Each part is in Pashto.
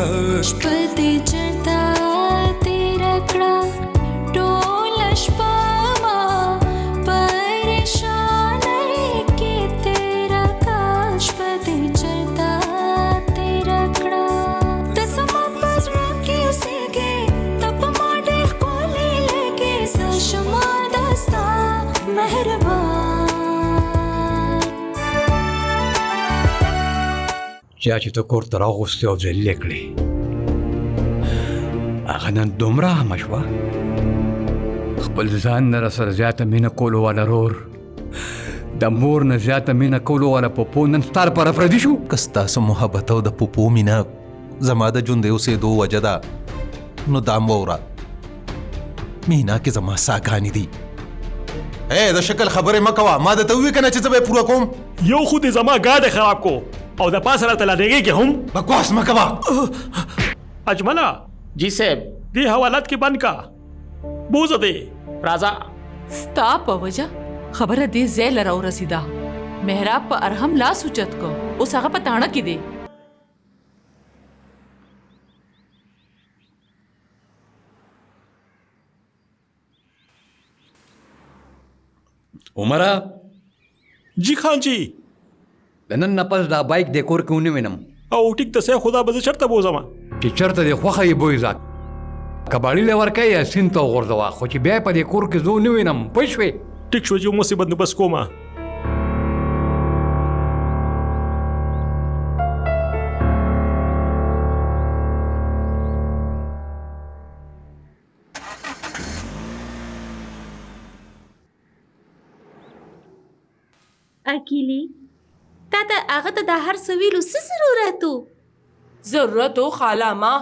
شپه دې چرته تېره کړه ټوله شپه ما پریشانۍ کې تېره کړه شپه دې چرته تېره کړه ته زما په زړه کې اوسېږې ته په ما ډېر ښکلې لګې زه شمه دا ستا مهربان چا چې ته کور ته راغوستې او ذلیلې کړې هغه نن دومره همه شوه خپل ځان نه راسره زیاته مینه کولو والا رور د مور نه زیاته مینه کولو والا پوپو نن ستا لپاره پردي شو که ستاسو محبت او د پوپو مینه زما د ژوند د اوسېدو وجه ده نو دا م واوره مینا کې زما ساګانې دي د شکل خبرې مه کوه ما درته ووایي که نه چې زه به یې پوره کوم یو خو دې زما ګاډی خراب کو او د پاسه راته لادېږې کې هم بکواس مه کوه اجمله جی صاحب دې حوالت کې بند کا بوزه دې راځه ستا په وجه خبره دې ځای له راورسېده محراب په ارحم لاس اوچت کو اوس هغه په تاڼه کې دی عمره جی خان جی د نن نه پس دا بایک دې کور کې ونه وینم او ټیک ته سه خدا به زه چرته بوزم چې چېرته دې خوښه یې بوی ځات کباړي له ورکوي یا سیند ته وغورځوه خو چې بیا یې په دې کور کې زه ونه وینم پوه شوې ټیک شو چې مصیبت نه بس کومه اکیلی تا ته هغه ته د هر څه ویلو څه ضرورت و ضرورت و خاله ما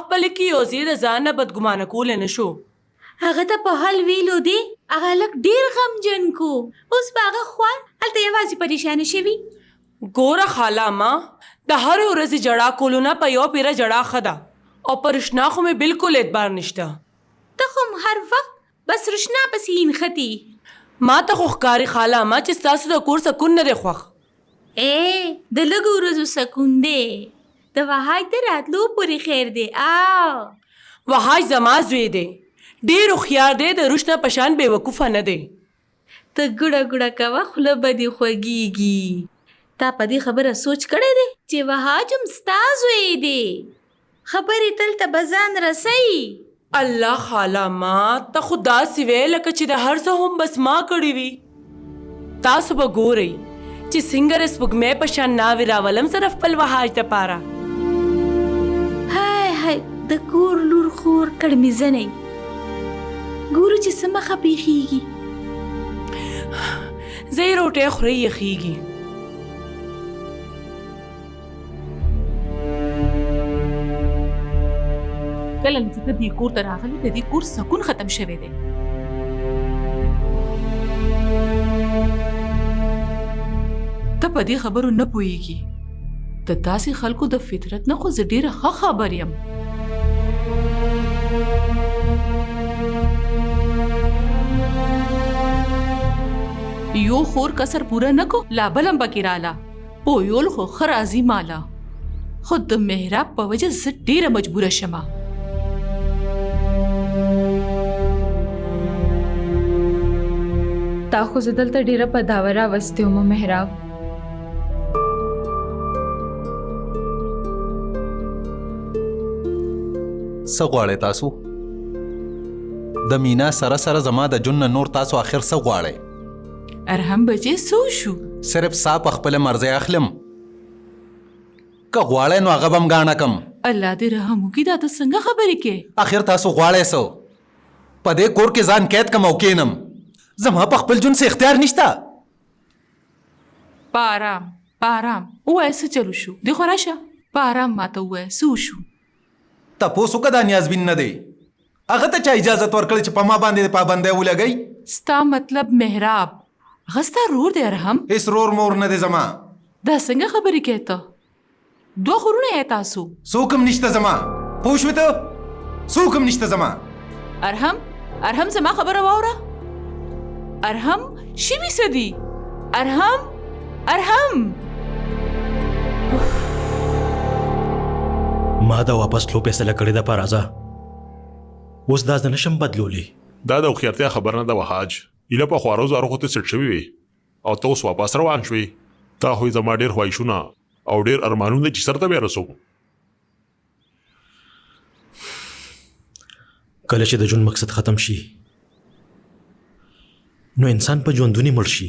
خپل کې یو ځای د ځان نه بدګمانه کولی نه شو هغه ته په حال ویلو دی هغه لږ ډېر غمجن کو اوس په هغه خوار هلته یوازې پریشانه شوي ګوره خاله ما د هرې ورځې جړا کولو نه په یو پیره جړا ښه ده او پر رشنا خو مې بلکل اعتبار نشته ته خو هر وخت بس رشنا پسې نښتې ما ته خو ښکاري خاله ما چې ستاسو د کور سکون نه دی خوښ د لږو ورځو سکون دی د وحاج د راتلو پورې خیر دی وحاج زما زوی دی ډېر هوښیار دی د روش نه په شان بېوقوفه نه دی ته ګوډه ګوډه کوه خوله به دې خوږېږي تا په دې خبره سوچ کړی دی چې وحاج هم ستا زوی دی خبرې تل ته به ځان رسوي الله خاله ما ته خو داسې وی لکه چې د هر څه هم بس ما کړي وي تاسو به ګورئ چې څنګه د سپوږمۍ په شان ناوې راولم زه د خپل وحاج دپاره های د کور لور خور کړمیزنۍ ګورو چې څه مخه پیښیږي زه یې روټۍ خورئ یخیږي کله چې ته دې کور ته راغلې د دې کور سکون ختم شوی دی ته په دې خبرو نه پوهېږي د داسې خلکو د فطرت نه خو زه ډېره ښه خبر یم یو خور کسر پوره نه کو لا بل هم پکې راله پویول خو ښه راځي ماله خو د محراب په وجه زه ډېره مجبوره شمه تا خو زه دلته ډېره په داوه راوستې ومه محراب څه غواړئ تاسو د مینا سره سره زما د ژوند نه نور تاسو آخر څه غواړئ ارحم بچې څه وشو صرف ستا په خپله مرضۍ اخلم که غواړئ نو هغه به هم ګاڼه کم الله دې رحم وکړي دا ته څنګه خبرې کې آخر تاسو غواړئ څه په دې کور کې ځان قید کم او کینم زما په خپل ژوند څه اختیار نشته په ارام ووایه څه چلو شو دې خو راشه په ارام ماته ووایه څه وشو تپوس وکړه دا نیازبین نه دی هغه ته چا اجازت ورکړې چې په ما باندې د پابندۍ ولګئ ستا مطلب محراب هغه ستا رور دی ارحم هېڅ رور مور نه دی زما دا څنګه خبرې کوې ته دوه خورونه یې تاسو څوک هم نشته زما پوه شوې ته څوک هم نشته زما ارحم زما خبره واوره ارحم شوي څه دي ارحم ما دا واپس تلو فیصله کړې ده په راځه اوس دا زه نشم بدلولی دا د هوښیارتیا خبره نه ده وحاج ایله په خوارو زارو خو ته سیټ شوي وي او ته اوس واپس روان شوې تا خو زما ډېر خواهشونه او ډېر ارمانونه چې سر ته بیا رسو کله چې د ژوند مقصد ختم شي نو انسان په ژوندونی مړ شي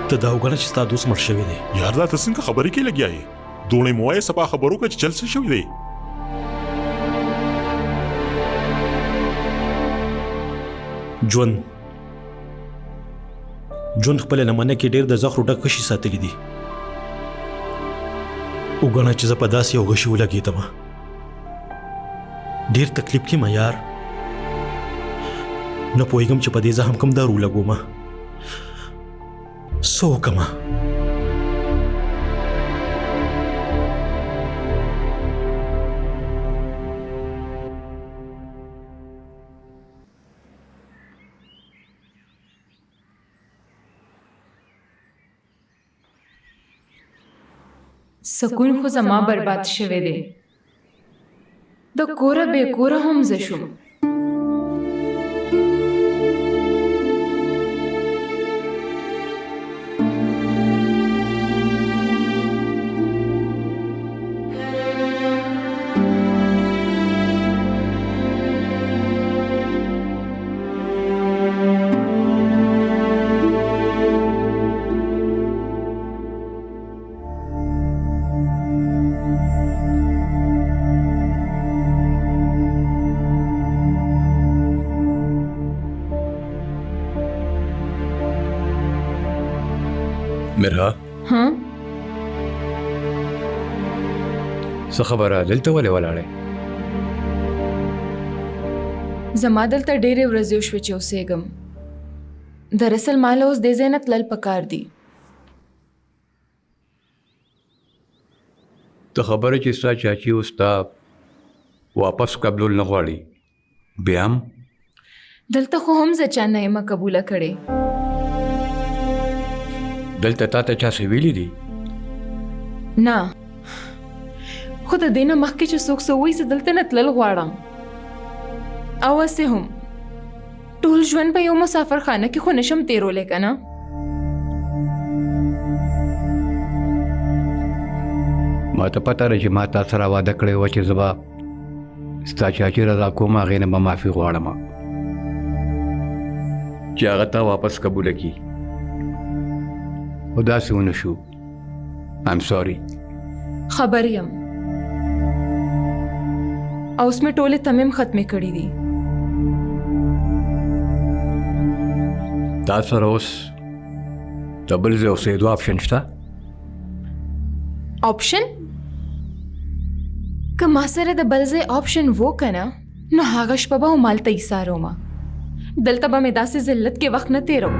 ته دا وګڼه چې ستا دوست مړ شوی دی یار دا ته څنګه خبرې کې لګیا یې دوړې مو وایه سبا خبرو که چې چل څه شوي دی ژوند خپل لمنه کې ډېر د زخرو ډک غشي ساتلي دي وګڼه چې زه په داسې یو غشي ولګېدم ډېر تکلیف کې ما یار نه پوهېږم چې په دې زخم کوم دارو ولګوم څه وکړمه سکون خو زما برباد شوی دی د کوره بې کوره هم زه شوم مرها ها څه خبره دلته ولې ولاړې زما دلته ډېرې ورځې وشوې چې اوسېږم دراصل ما له اوس دې ځای نه تلل پکار دي ته خبره چې ستا چاچي اوس تا واپس قبلول نه غواړي بیا هم دلته خو هم زه چا نه یم قبوله کړې دلته تا ته چا څه ویلي دي نه خو د دې نه مخکې چې څوک څه وایي زه دلته نه تلل غواړم او هسې هم ټول ژوند په یو مسافرخانه کې خو نشم تېرولی که نه ما ته پته ده چې ما تا سره واده کړی وه چې زه به ستا چاچي رضا کوم هغې نه به معافي غواړم چې هغه تا واپس قبوله کړي خو داسې ونه شو I'm sorry خبر یم او اوس مې ټولې تمیم ختمې کړي دي تا سره اوس د بل ځای اوسېدو آپشن شته آپشن که ما سره د بل ځای آپشن و که نه نو هغه شپه به همالته ایسارومه دلته به مې داسې ذلت کې وخت نه تېرو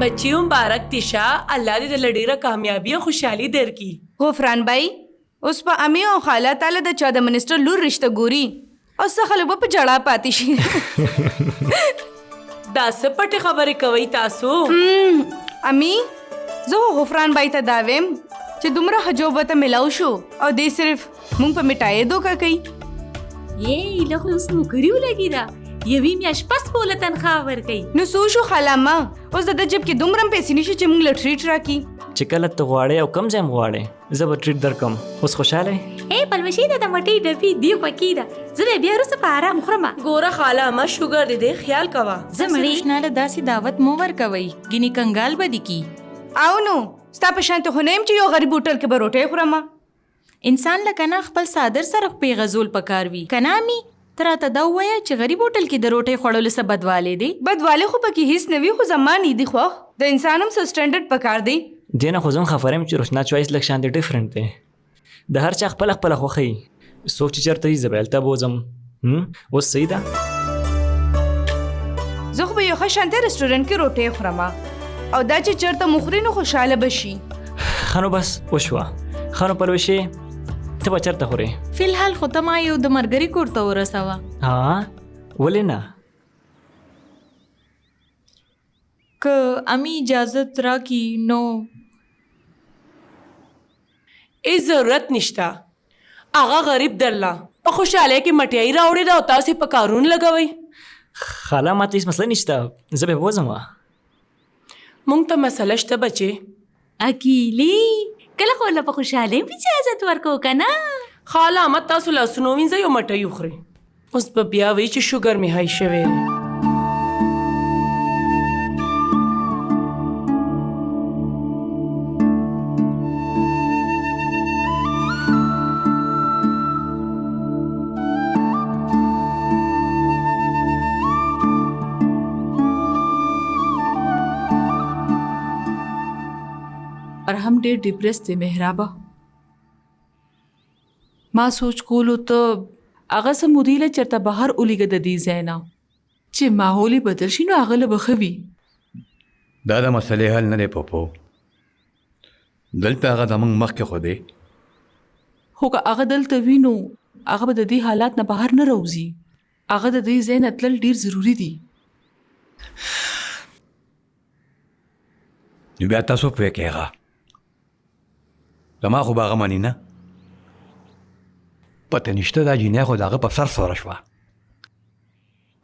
بچی مبارک تیشا الله دې د ډیره کامیابی او خوشحالي درکړي غفران بھائی اوس په امی او خاله تعالی د چا د منسٹر لور رشتہ ګوري او څه خلک په جړه پاتې شي دا څه پټې خبرې کوي تاسو امی زه غفران بھائی ته دا ویم چې دومره حجو وته ملاو شو او دې صرف مونږ په میټای دوکا کوي یې له اوس نو کریو لګی دا یوی میاش پس بوله تنخواه ورکوي نو څو شو خالامه اوس د جب کې دومره پیسې نشي چې مونږ له ټریټ راکړي چې کله ته غواړې او کم ځای غواړې زه به ټریټ درکم اوس خوشحاله اے پلوشي د مټې ډبي دی پکې دا زه بیا وروسته په آرام خورم ګوره خاله ما شوګر دې خیال کوا زمړې نشناله داسې دعوت مو ورکوي ګینی کنګال بدی کی او نو ستا په شان ته هنیم چې یو غریب هوټل کې به روټۍ خورم انسان لکه نه خپل صادر سره په غزول پکاروي کنامي تراته دا وایي چې غریب هوټل کې د روټۍ خوړلو څه بدواله دي بدواله خو پکې هیڅ نه وي خو زماني دي خو د انسان هم سټانډرډ پکار دی دینه خو زم خبرم چې روشنا چوایس لک شان دي ډیفرنٹ دی د هر چا خپل خپل خوخي سوچ چرته یې زبلته بوزم و سیدا زه خو به یو ښه شانته رستورانت کې روټۍ خورم او دا چې چرته مخري نو خوشاله بشي خانو بس وشوه خانو پروشې ته به چېرته خورې فلحال خو ته ما یو د مرګري کور ته ورسوه. ها ولې نه که امی اجازت راکړي نو ای ضرورت نشته. هغه غریب درله په خوشحالۍ کې مټیایي راوړې ده او تاسې په کارونه لګوئ. خاله ما ته هېڅ مسله نشته زه به وځم. مونږ ته مسله شته بچې. اکیلی کله خو له په خوشحالۍ به اجازت ورکو که نه. خاله احمد تاسو لاسونه ووینځئ او مټۍ وخورئ. اوس به بیا وایي چې شوګر مې های شوی دی. ارحم ډېر ډیپریس دی محرابه. ما سوچ کولو ته هغه سمودیله چرته بهر اولیږه د دې ځای نه چې ماحول یې بدل شي نو هغه له به ښه وي. دا د مسلې حل نه دی پوپو. دلته هغه زموږ مخکې خو دی خو که هغه دلته وي نو هغه به د دې حالات نه بهر نه راوځي. هغه د دې ځای نه تلل ډېر ضروري دي. نو بیا تاسو پوه کې هغه زما خو به هغه مني نه. پته نشته دا جینۍ خو د هغه په سر سوره شوه.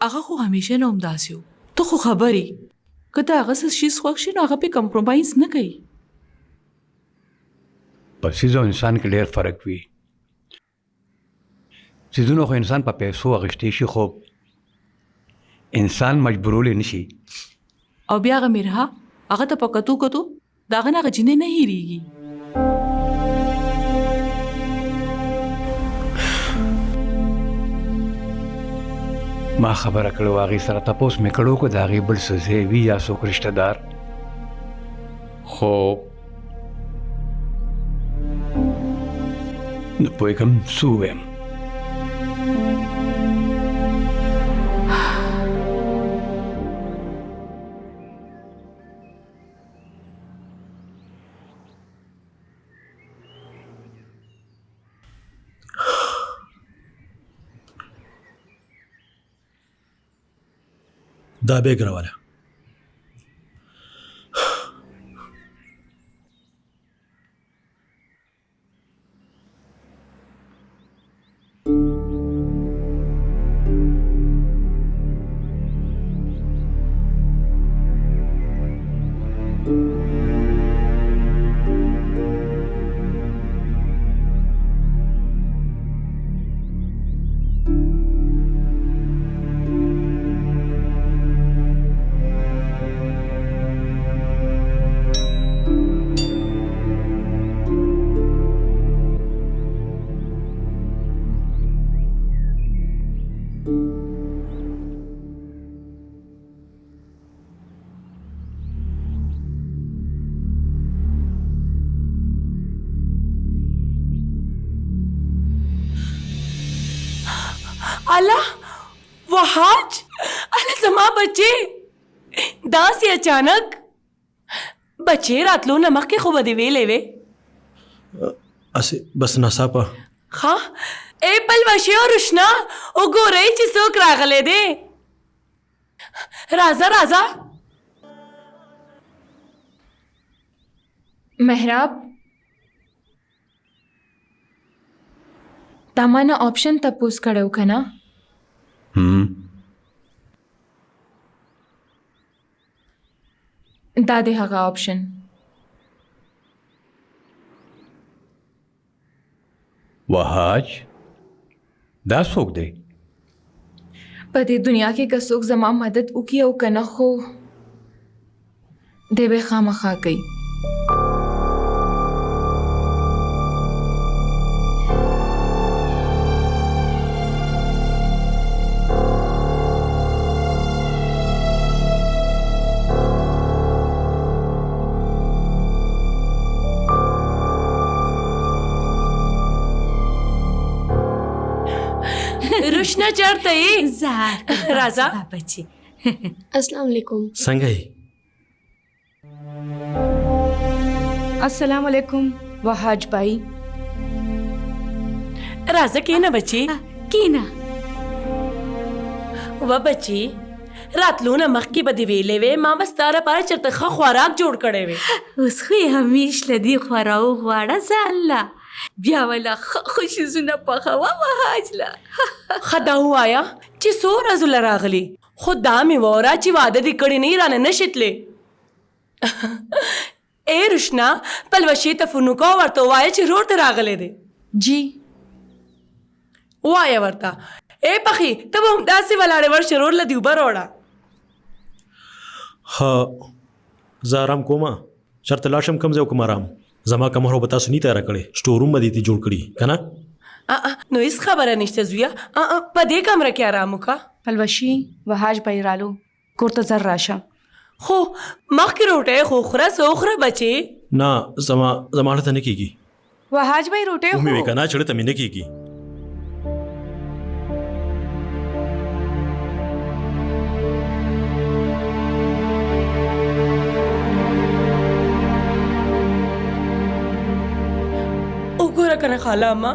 هغه خو همیشه نه همداسې و. ته خو خبرې که ته هغه څه شیز خوښ شي نو هغه پې کمپرومایز نه کوي. په څیز او انسان کې ډېر فرق وي. څیزونه خو انسان په پیسو اخیستی شي خو انسان مجبورولی نه شي. او بیا هغه میرها هغه ته په کتو د هغه نه هغه جینۍ نه هېرېږي. ما خبره کړې وه هغې سره تپوس مې کړو که د هغې بل څه ځای وي یا څوک رشته دار خو نه پوهېږم څه ووایم. دا بیگ راواله. الله وحاج الله زما بچې داسې اچانک بچې راتلو نه مخکې خو به دې ویلې وې. اسې بس ناڅاپه ښه ای پلوشې او روشنا وګورئ چې څوک راغلی دی. راځه راځه. محراب تا ما نه آپشن تپوس کړو که نه؟ دا دی هغه آپشن. وحاج دا څوک دی؟ په دې دنیا کې که څوک زما مدد وکړي او که نه خو دی به خامخا کوي. روشنا چېرته یې؟ راځه. السلام علیکم. څنګه یې؟ अस्सलाम वालेकुम वहाज भाई। राजा केना बच्ची केना व बच्ची रातलो न मख की बदी वेले वे मां बस तारा पारा चरते खुराक जोड़ कड़े वे اوس خو یې همیش لدی خوراو غواړه ځان لا بیا ولا خوشی زونه پخوا وهاج لا خدا هوایا چې سو رزل راغلی خدا می وورا چې واده دې کړي نه رانه نشتلې اے رشنا پلوشی ته فونو کو ورته وای چې روټ راغله دې جی وای ورته اے پخی ته هم داسې ولاړې ور شرور لدی وبر وړه ها زه آرام کومه شرط لاشم کم ځای کوم آرام زما کمرو به تاسو نه تیار کړي سټور روم باندې جوړ کړي کنه نو هیڅ خبره نشته زویا په دې کمره کې آرام وکا پلوشي وهاج भाई رالو کوړه زر راشه خو مخکې روټه خو خره سوخره بچي نه زما ته نه کیږي وهاج भाई روټه مې وکنا چړې ته مې نه کیږي وګوره کنه خاله ما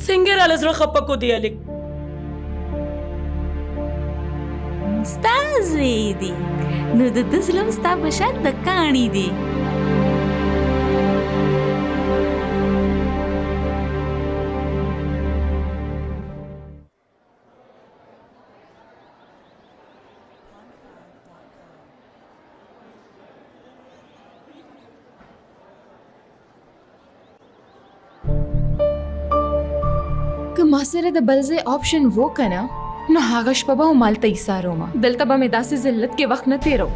څنګه را لزړه خپه کو دی الک ستاسو دی نو د دسلم ستا بشات د کانی دی که ما سره د بل ځای آپشن وو کنه نو هغه شپه به مالته ایسارو ما دلته به مې داسې ذلت کې وخت نه تیرو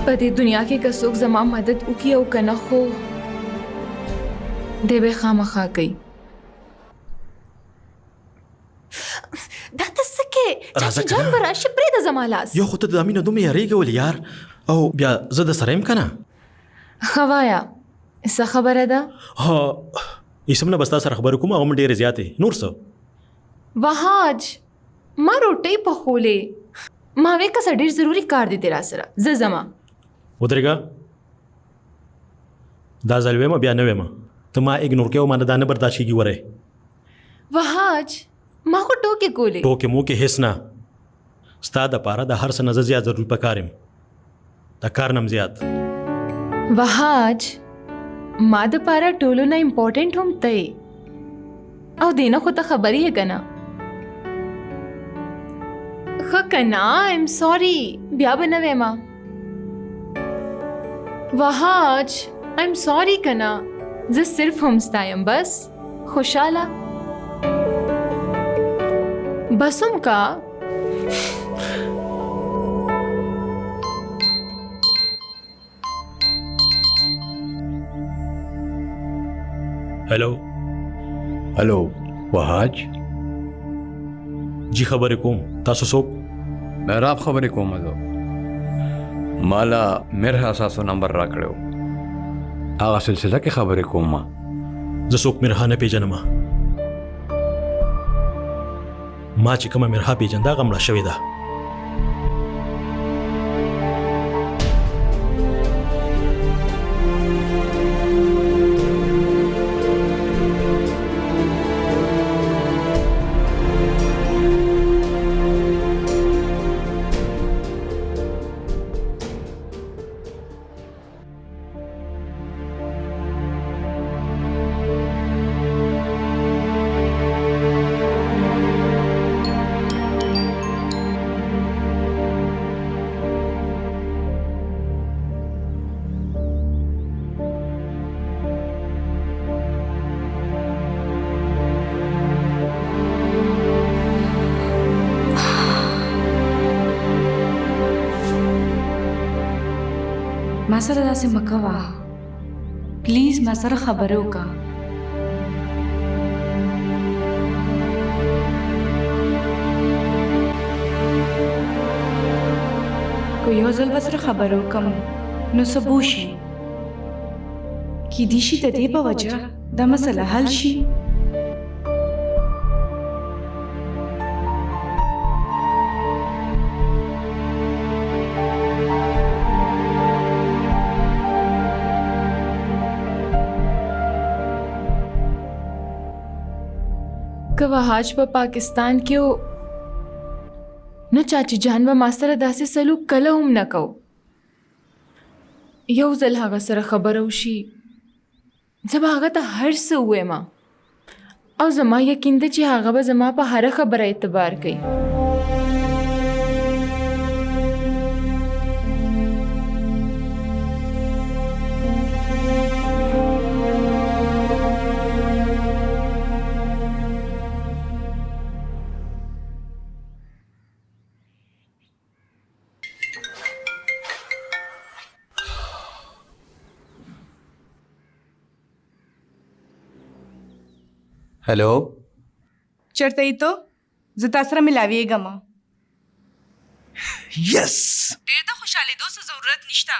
په دې دنیا کې که څوک زما مدد وکړي او که نه خو دی به خامخا کوي دا ته څه کې چاچي جان به راشي پرېږده زما لاس یو خو ته د امینه دومره یارېږې ولې یار او بیا زه د سره یم که نه ښه وایه څه خبره ده اسم نه به ستا سره خبرې کوم هغه م ډېرې زیاتې نور څه وهاج ما روټۍ پخولې ما وې که څه ډېر ضروري کار دی دی را سره زه ځمه ودرېږه دا ځل ویمه بیا نه ویمه ته ما اګنور کې او ما نه دا نه برداشت کېږي وری وهاج ما خو ټوکې کولې ټوکې موکې هېڅ نه ستا دپاره د هر څه نه زه زیات ضروري پکار یم د کار نه م زیات وهاج ما دپاره ټولو نه امپورټنټ هم ته یې او دې نه خو ته خبر یې که نه ښه که نه ایم سوري بیا به نه ویمه وهاج ایم سوري که نه زه صرف هم ستا یم بس خوشحاله بس هم کا هلو هلو وهاج جی خبرې کوم تاسو څوک محراب خبرې کوم زه مالا مرها ساسو نمبر را کړو هغه سلسله کې خبرې کوم ما زه څوک مرها نه پیژنم ما چې کومه مرها پیژنده هغه مړه شوې ده ما سره داسې مه کوه پلیز ما سره خبرې وکړه خو یو ځل به سره خبرې وکم نو څه به وشي کیدای شي د دې په وجه دا مسله حل شي که وهاج په پاکستان کې و نو چاچی جان به ما سره داسې سلوک کله هم نه کو یو ځل هغه سره خبره وشي زه به هغه ته هر څه ووایم او زما یقین ده چې هغه به زما په هره خبره اعتبار کوي हेलो چرته ای ته زه تاسو سره ملاویږم यस ډېر د خوشاله دوه ضرورت نشته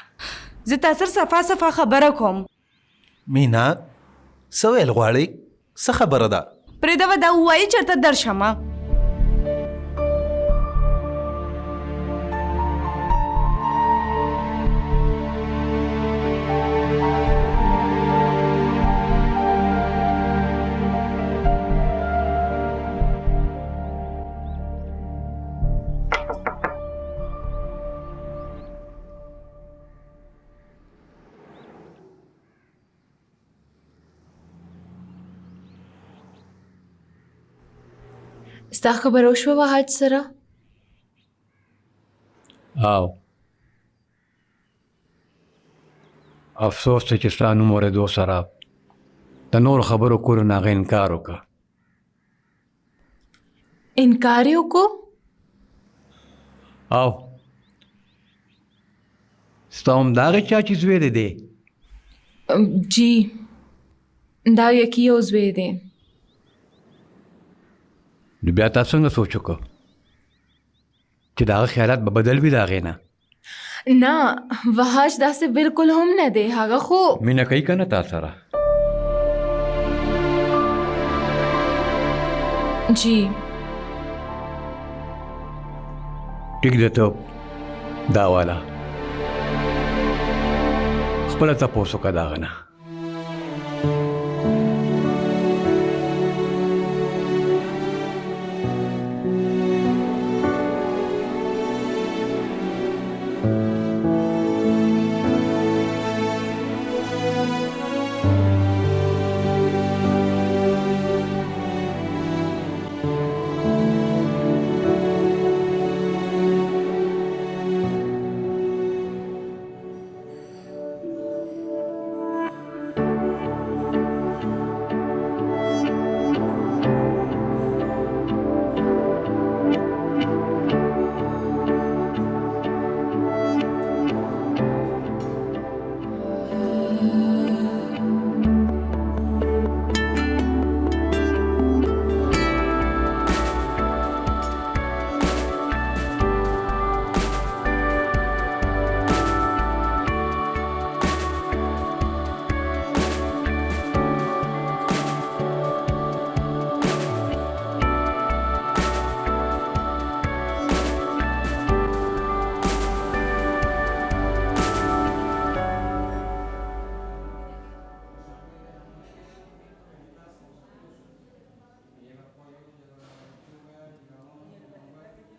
زه تاسو سره صفه خبره کوم مینا سوال غواړي څه خبره ده پرې دا وایي چرته درشمه ستا خبره وشوه وهاج سره او افسوس دی چې ستا نوم اورېدو سره د نورو خبرو کولو نه هغه انکار وکړه انکار یې وکړو او ستا هم د هغې چا چې زوی دی دی جی دا یکی یو زوی دی نو بیا تا څنګه سوچ وکړه چې د هغه خیالات به بدل وي د هغې نه نه وهاج داسې بالکل هم نه دی هغه خو مینه کوي که نه تا سره جی ټیک دی ته دا والا خپله تپوس وکړه د هغه نه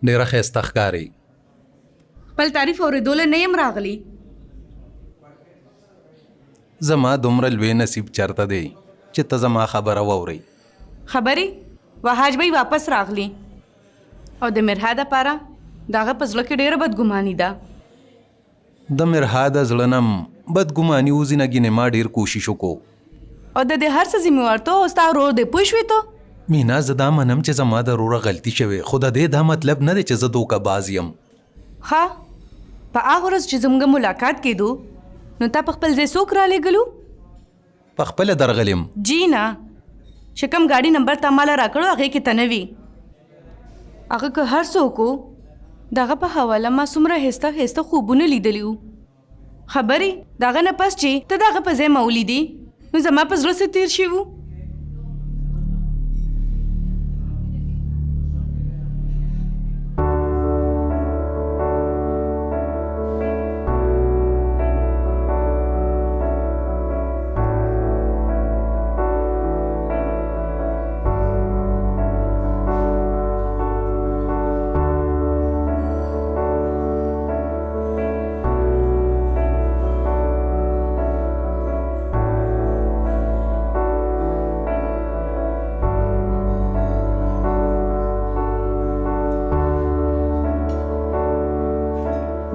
ډېره ښایسته ښکاري خپل تعریف اورېدوله نه یم راغلی زما دومره لوی نصیب چرته دی چې ته زما خبره واورئ خبرې وهاج به واپس راغلی او د مرها دپاره د هغه په زړه کې ډېره بدګماني ده د مرها د زړه نه بدګماني وځي نه ګینې ما ډېر کوشش وکړو او د دې هر څه ذمهوارتوب او ستا ورور دی پوه شوې ته مینا زه دا منم چې زما د وروره غلطي شوې خو د دې دا مطلب نه دی چې زه دوکه باز یم ښه په هغه ورځ چې زموږ ملاقات کېدو نو تا په خپل ځای څوک رالیږلو په خپله درغلیم جی نه چې کوم ګاډي نمبر تا ماله راکړو هغې کې ته نه وي هغه که هر څوک و دغه په حواله ما څومره هسته هسته خوبونه لیدلی وو خبرې دغه نه پس چې ته دغه په ځای ما ولیدې نو زما په زړه څه تیر شوي وو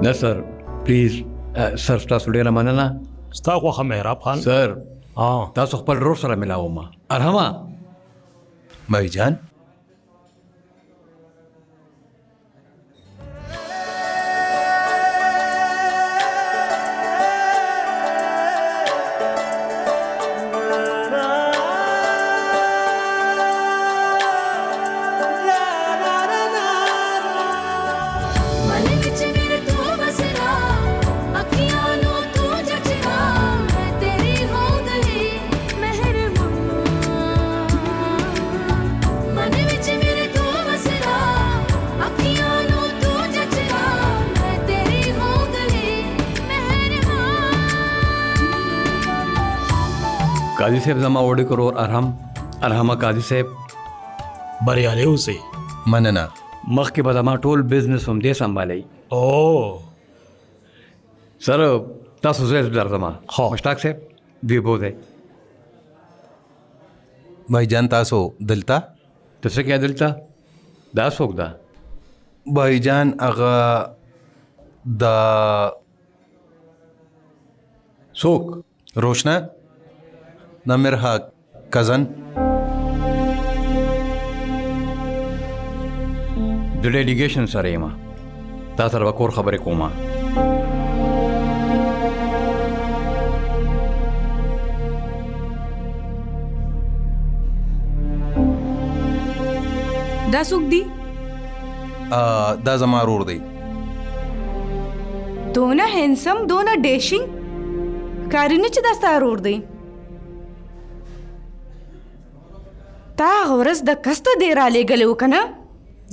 نه سر پلیز سر تاسو ډیره مننه ستا خوښه مهراب خان سر تاسو خپل رور سره ملاومه ارحمه भाई जान काजी साहब जमा ओडे करो अरहमा काजी साहब बरियाले उसे मनना मख के बाद टोल बिजनेस हम दे संभाले ओ सर तस दर जमा मुश्ताक साहब भी बहुत है भाई जान तासो दिलता तसे क्या दिलता दास होगदा भाई जान अगा दा सोक रोशना ना मेरा कज़न द डेलीगेशन सर एमा ता सर वकोर खबर कोमा دا څوک دی دا زما رور دی دونه هینسم دونه ډیشینګ کارونه چې دا ستا رور دی تا غورس د کسته دی را لېږلی و که نه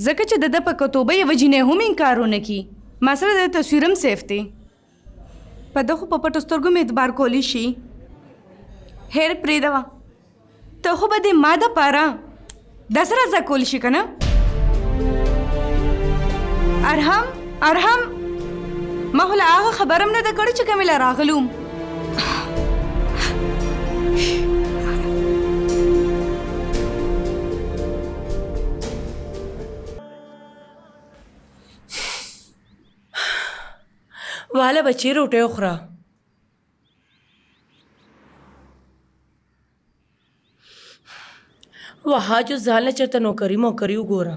ځکه چې د ده په کتوبه یوه جینۍ هم انکارونه کي ما سره د تصویر هم سیف دی په ده خو په پټو سترګو مې اعتبار کولی شي هیر پرېږده وه ته خو به د ما دپاره داسې راځه کولی شي که نه ارحم ما خو له هغه خبر هم نه ده کړې چې کومې له راغلو والا بچی روټه وخوره وها جو ځان له چېرته نوکري موکري وګوره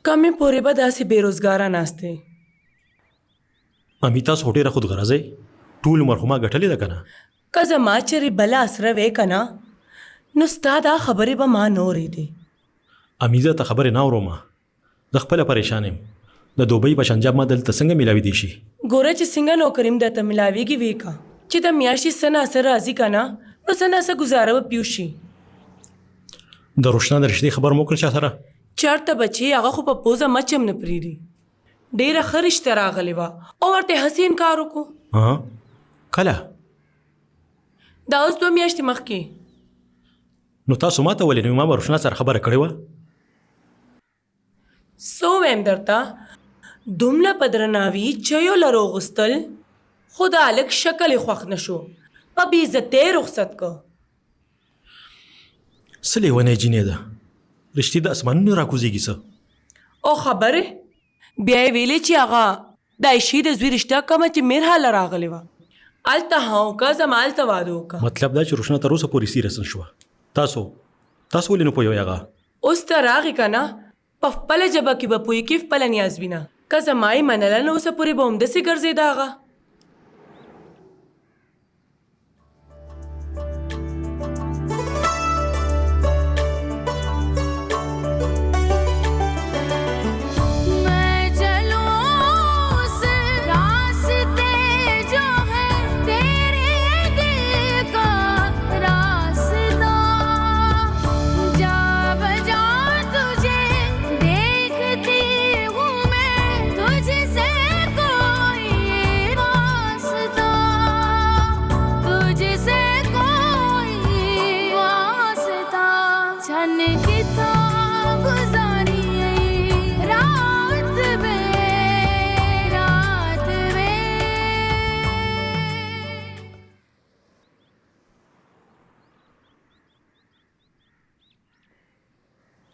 کمې پورې به داسې بېروزګاره ناستې امی تاسو ډېره خودغرضۍ ټول عمر خو ما ګټلې ده که نه که زما چېرې بله اسره وې که نه نو ستا دا خبرې به ما نه اورېدې امی زه ته خبرې نه اورم زه خپله پریشان یم د دوبۍ په شنجاب ما دلته څنګه میلاوي دی شي ګوره چې څنګه نوکري م درته میلاویږي وې که چې د میاشتې څه ناسه راځي که نه نو څه ناسه ګزاره به پیو شي د روشنا د رشتې خبر مو کړ چا سره چېرته بچې هغه خو په پوزه مچ هم نه پرېږدي ډېره ښه رشته راغلې وه او ورته هسې انکار وکړو کله دا اوس 2 میاشتې مخکې نو تاسو ما ته ولې نو ما به روشنا سره خبره کړې وه څه ووایم درته دومره په درناوي چایو له راغوستل خو د هلک شکل یې خوښ نه شو په بېعزتۍ رخصت که څه لیونی جینۍ ده رشتې د اسمانونو راکوزېږي څه او خبرې بیا یې ویلې چې هغه د عایشې د زوی رشته کومه چې میرحاله راغلې وه هلته ها وکړه زما هلته واده وکړه مطلب دا چې روشنا تر اوسه پورې سیریسن شوه تاسو ولې نه پوهیږئ هغه اوس ته راغې که نه په خپله ژبه کې به پوهېږي خپله نیاز وینه که زما یې منله نو اوسه پورې به همداسې ګرځېده هغه मैं चलूं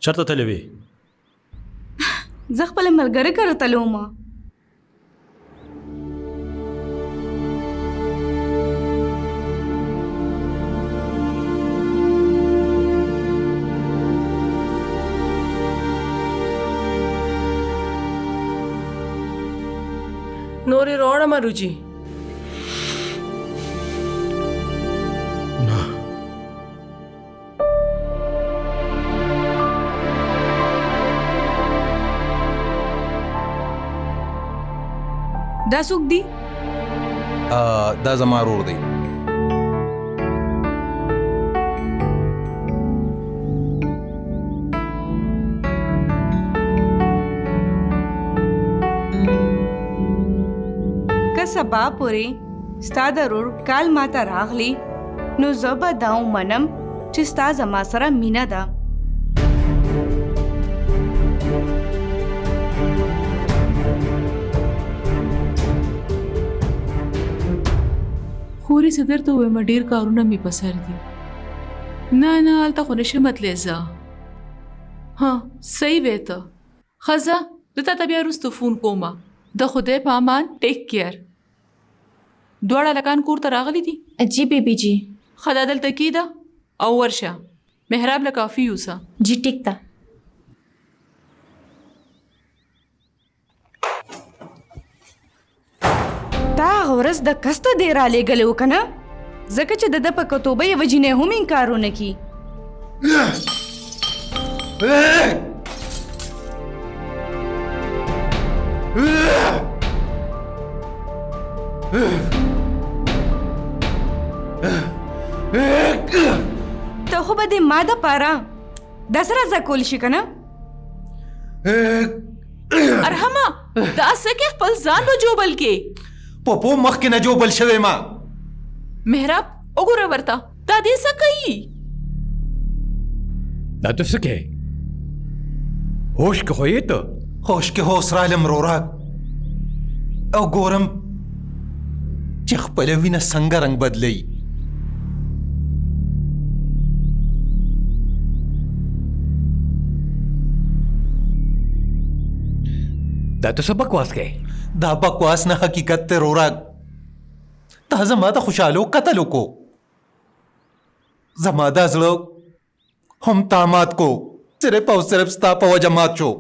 چرته تللی وې؟ زه خپل ملګری کره تلوم. نورې راوړه مروجي. دا څوک دی؟ دا زما ورور دی. که سبا پورې ستا د ورور کال ماته راغلی نو زه به دا ومنم چې ستا زما سره مینه ده. خورې څه درته ووایم ډېر کارونه مې په سر دي. نه هلته خو نشم تللی زه. ها صحیح وې ته. ښه ځه زه تا ته بیا وروسته فون کومه. د خدای په امان ټیک کیر. دواړه هلکان کور ته راغلي دي؟ جی بیبي جی. ښه دا دلته کېده او ورشه محراب له کافي یوسه. جی ټیک ده. تا هغه ورځ د کسته دی رالیږلی و که نه؟ ځکه چې د ده په کتوبه یوه جینۍ هم انکار ونه کي. ته خو به د ما دپاره داسې راځه کولی شي که نه؟ ارحمه دا څه کې خپل ځان به جوبل کې؟ پوپو مخکې نه جوبل شوی ما. محراب وګوره ورته دا دې څه کوي؟ دا ته څه کوې؟ هوش کې خو یې ته؟ هوش کې هوس رالم وروره او ګورم چې خپله وینه څنګه رنګ بدلوي. دا ته څه بکواس کوې؟ دا بکواس نه حقیقت ته وروره. تا زما د خوشحالو قتل وکړو. زما دا زړه هم تا مات کو. صرف او صرف ستا په وجه مات شو.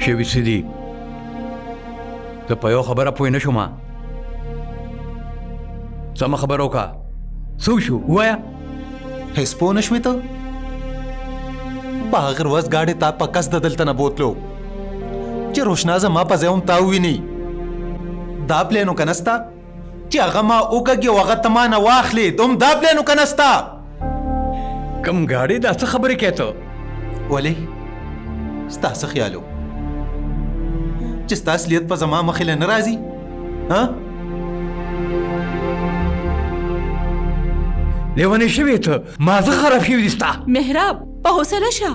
شوي څه دي؟ زه په یو خبره پوه نه شوم. سمه خبره وکړه. څه شو ووایه. هیڅ پوه نه شوې ته؟ په هغه ورځ ګاډۍ تا په کس د دلته نه بوتلو چې روشنا زما په ځای هم تا وویني. دا پلان و که نه ستا چې هغه ما وکږي او هغه ته ما نه واخلي؟ هم دا پلان و که نه ستا؟ کم ګاډۍ دا څه خبرې کوې ته؟ ولې ستا څه خیال و چې ستا اصلیت په زما مخې له نه راځي؟ ها لیونی شوې ته؟ مازه خراب شوي دي ستا. محراب په حوصله شه.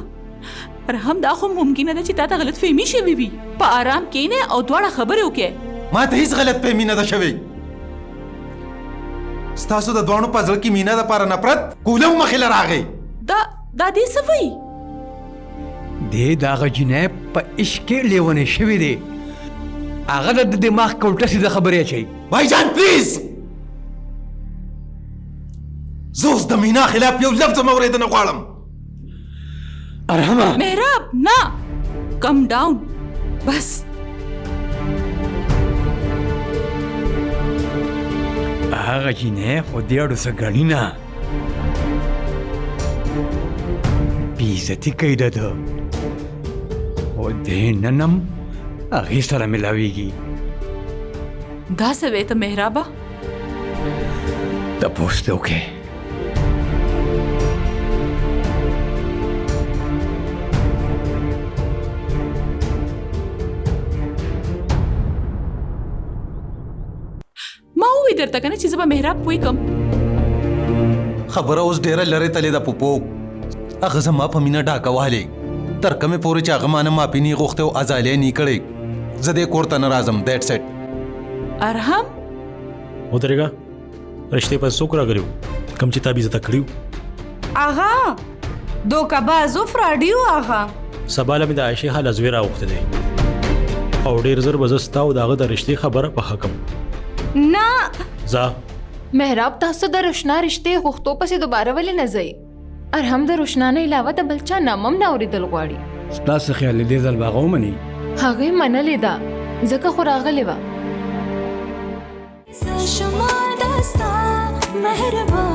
ارحم دا خو ممکنه ده چې تا ته غلط فهمي شوې وي. په آرام کښېنه او دواړه خبرې وکړې. ما ته هیڅ غلط فهمي نه ده شوې. ستاسو د دواړو په زړه کې مینه دپاره نفرت کولو مخې له راغی. دا دې څه وایي؟ دې د هغه جینۍ په عشق کې لیونی شوې دی. هغه د دماغ کې الټه سیده خبرې اچوي. بھائی جان پلیز زه اوس د مینا خلاف یو لفظ هم اورېده نه غواړم. ارحمه محراب نه کم ډاون بس. هغه جینۍ خو دې اړو څه ګڼي نه. بېعزتي کوي ده خو دې نن هم هغې سره ملاویږي. دا څه وې ته محرابه؟ تپوس دې وکړې. ما ووی درته که نه چې زه به محراب پوی کم. خبره اوس ډېره لرې تلې ده پوپو. هغه زما په مینه ډاکه وهلې تر کومې پورې چې هغه ما نه معافي نه غوښتې او ازالۍ نه کړې. زه دې کور ته نه راځم. دیټس اټ. ارحم ودرېږه رشتې په څوک راغلی و کوم چې تا بې عزته کړي وو آغا دوکهباز و فراډي و آغا سبا له مې د عایشې حال ازوی راوخته دی او ډېر زر به زه ستا او د هغه د رشتې خبره پخه کړم نه ځه محراب تاسو د روشنا رشتې غوښتو پسې دوباره ولې نه ځئ ارهم د روشنا نه علاوه د بل چا نام هم نه اورېدل غواړي ستاسو خیال دې ځل به هغه ومني هغې منلې ده ځکه خو راغلې وه شما دستا مهربان